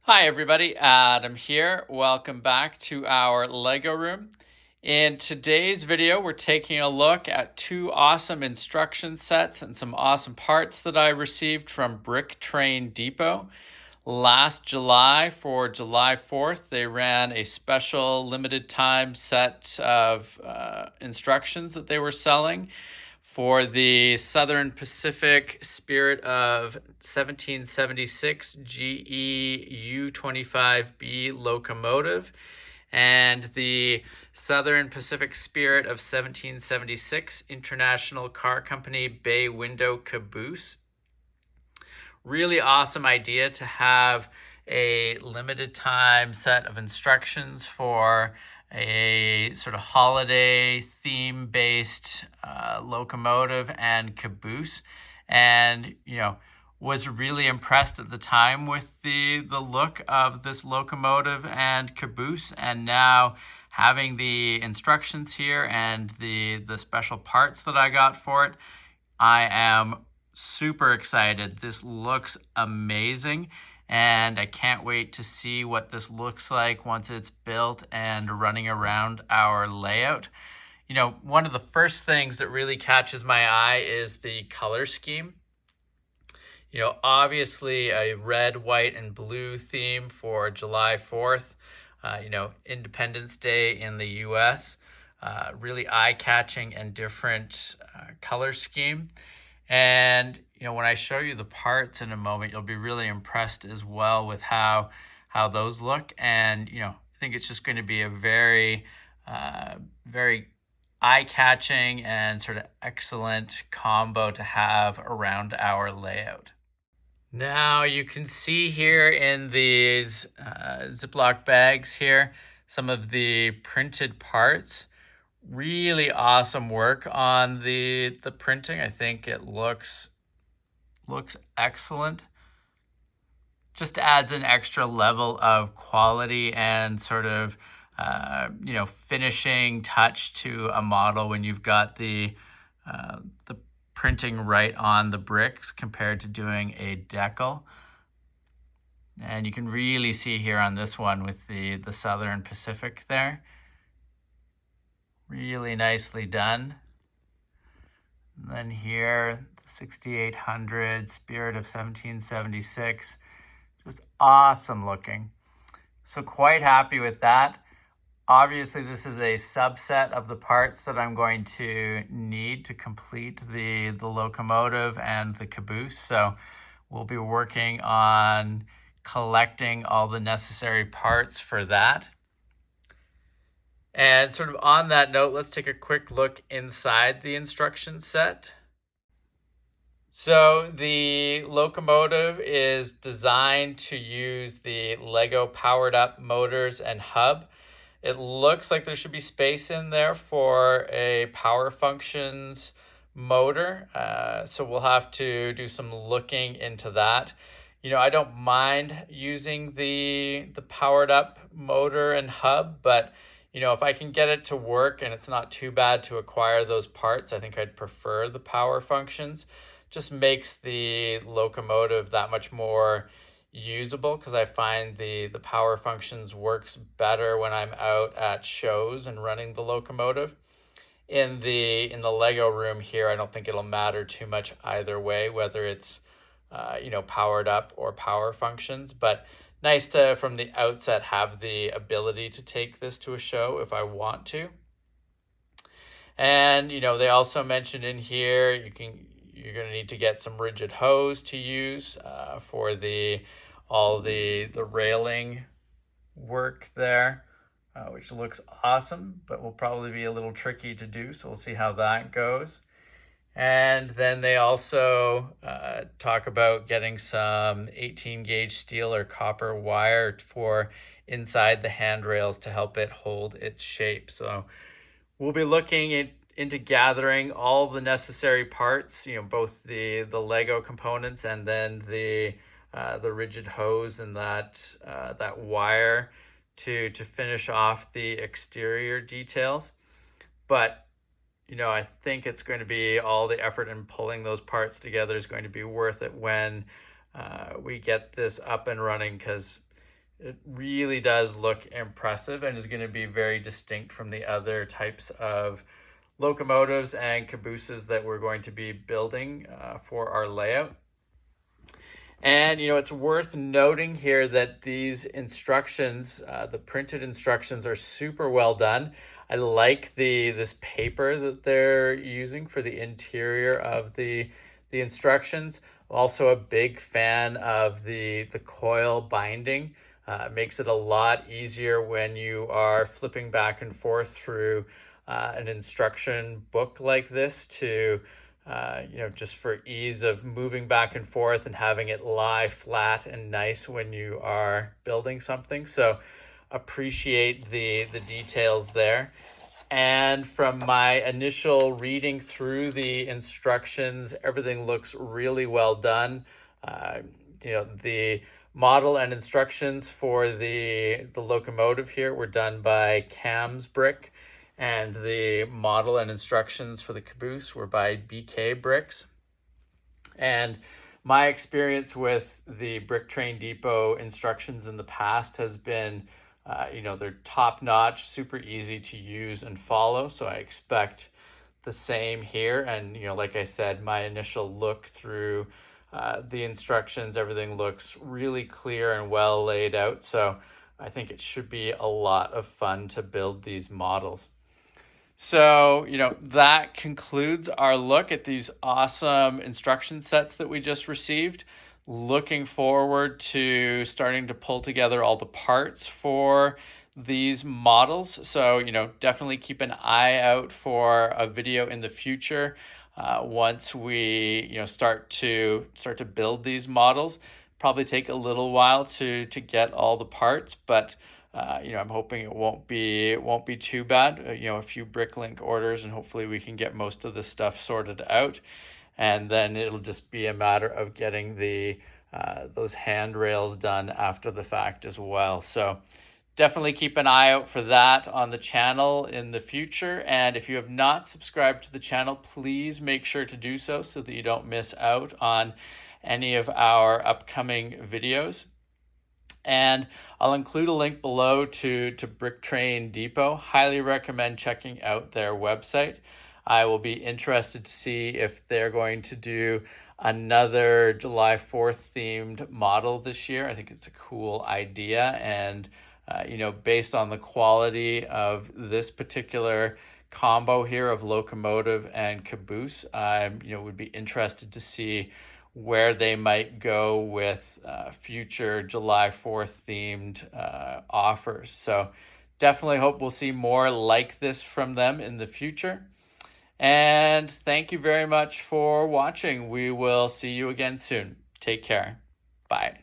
Hi everybody, Adam here. Welcome back to our Lego room. In today's video, we're taking a look at two awesome instruction sets and some awesome parts that I received from Brick Train Depot. Last July, for July 4th, they ran a special limited time set of instructions that they were selling for the Southern Pacific Spirit of 1776 GE U25B locomotive and the Southern Pacific Spirit of 1776 International Car Company Bay Window Caboose. Really awesome idea to have a limited time set of instructions for a sort of holiday theme based locomotive and caboose. And, was really impressed at the time with the look of this locomotive and caboose. And now having the instructions here and the special parts that I got for it, I am super excited. This looks amazing, and I can't wait to see what this looks like once it's built and running around our layout. One of the first things that really catches my eye is the color scheme. Obviously a red, white, and blue theme for July 4th, Independence Day in the US. Really eye-catching and different color scheme. And, when I show you the parts in a moment, you'll be really impressed as well with how those look. And, I think it's just going to be a very, very eye-catching and sort of excellent combo to have around our layout. Now you can see here in these Ziploc bags here, some of the printed parts. Really awesome work on the printing. I think it looks excellent. Just adds an extra level of quality and sort of finishing touch to a model when you've got the printing right on the bricks compared to doing a decal. And you can really see here on this one with the Southern Pacific there. Really nicely done. And then here, the 6800 Spirit of 1776. Just awesome looking. So quite happy with that. Obviously, this is a subset of the parts that I'm going to need to complete the locomotive and the caboose. So we'll be working on collecting all the necessary parts for that. And sort of on that note, let's take a quick look inside the instruction set. So the locomotive is designed to use the Lego powered up motors and hub. It looks like there should be space in there for a power functions motor. So we'll have to do some looking into that. I don't mind using the powered up motor and hub, but if I can get it to work and it's not too bad to acquire those parts, I think I'd prefer the power functions. Just makes the locomotive that much more usable, because I find the power functions works better when I'm out at shows and running the locomotive. In the Lego room here, I don't think it'll matter too much either way, whether it's powered up or power functions, but nice to, from the outset, have the ability to take this to a show if I want to. And, they also mentioned in here, you're going to need to get some rigid hose to use for all the railing work there, which looks awesome, but will probably be a little tricky to do. So we'll see how that goes. And then they also talk about getting some 18 gauge steel or copper wire for inside the handrails to help it hold its shape. So we'll be looking into gathering all the necessary parts, both the Lego components and then the rigid hose and that wire to finish off the exterior details. But I think it's going to be all the effort in pulling those parts together is going to be worth it when we get this up and running, because It really does look impressive and is going to be very distinct from the other types of locomotives and cabooses that we're going to be building for our layout. And, it's worth noting here that these instructions, the printed instructions, are super well done. I like this paper that they're using for the interior of the instructions. Also a big fan of the coil binding. It makes it a lot easier when you are flipping back and forth through an instruction book like this to just for ease of moving back and forth and having it lie flat and nice when you are building something. So appreciate the details there. And from my initial reading through the instructions, everything looks really well done. The model and instructions for the locomotive here were done by Cam's Brick, and the model and instructions for the caboose were by BK Bricks. And my experience with the Brick Train Depot instructions in the past has been, they're top-notch, super easy to use and follow. So I expect the same here. And, like I said, my initial look through the instructions, everything looks really clear and well laid out. So I think it should be a lot of fun to build these models. So, that concludes our look at these awesome instruction sets that we just received. Looking forward to starting to pull together all the parts for these models. So, definitely keep an eye out for a video in the future once we, start to build these models. Probably take a little while to get all the parts, but I'm hoping it won't be too bad. A few Bricklink orders, and hopefully we can get most of this stuff sorted out, and then it'll just be a matter of getting those handrails done after the fact as well. So definitely keep an eye out for that on the channel in the future. And if you have not subscribed to the channel, please make sure to do so that you don't miss out on any of our upcoming videos. And I'll include a link below to Brick Train Depot. Highly recommend checking out their website. I will be interested to see if they're going to do another July 4th themed model this year. I think it's a cool idea. And, based on the quality of this particular combo here of locomotive and caboose, I, would be interested to see where they might go with future July 4th themed offers. So definitely hope we'll see more like this from them in the future. And thank you very much for watching. We will see you again soon. Take care. Bye.